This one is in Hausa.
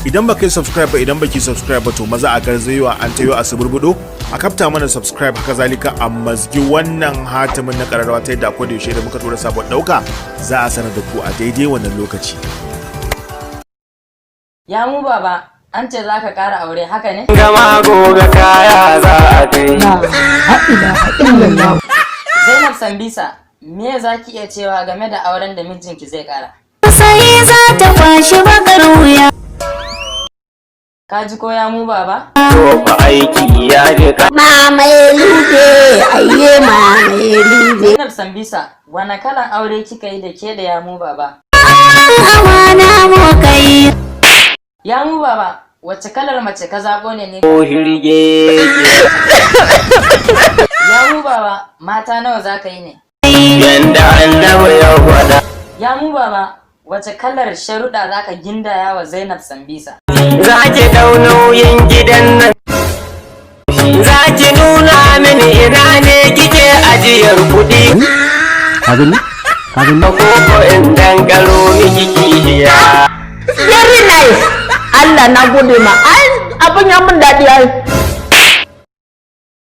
idan baka yi subscribe ba, idan baki subscribe ba, to maza a garzayewa an tayo a suburbudo a kafta mana subscribe, haka zalika a mazgi wannan hatimin na kararrawa ta yadda akwai da yaushe da muka tura sabon dauka za a sanar da ku a daidai wannan lokaci. Ya mu baba, an ce za ka ƙara aure, haka ne? Gama goga kaya za a kai. Zainab Sambisa, me za ki iya cewa game da auren da mijinki zai ƙara? Sai za ta kwashi bakar wuya. Ka ji ko ya mu baba? To fa aiki ya jika. Mamaye lube, ayye mamaye lube. Zainab Sambisa, wane kalan aure kika yi da ke da ya mu baba? Awana mu kai. Ya mu baba, wace kalar mace ka zaɓo ne? Ko hirge. Ya mu baba, mata nawa za ka yi ne? Yanda annabi ya faɗa. Ya mu baba, wace kalar sharuɗa za ka gindaya wa Zainab Sambisa? Za ki ɗau nauyin gidan nan. Za ki nuna mini ina ne kike ajiyar kuɗi. Kabin? Koko in dangalo miki kishiya. Very nice. Allah na gode ma. Ai abin ya mun daɗi ai.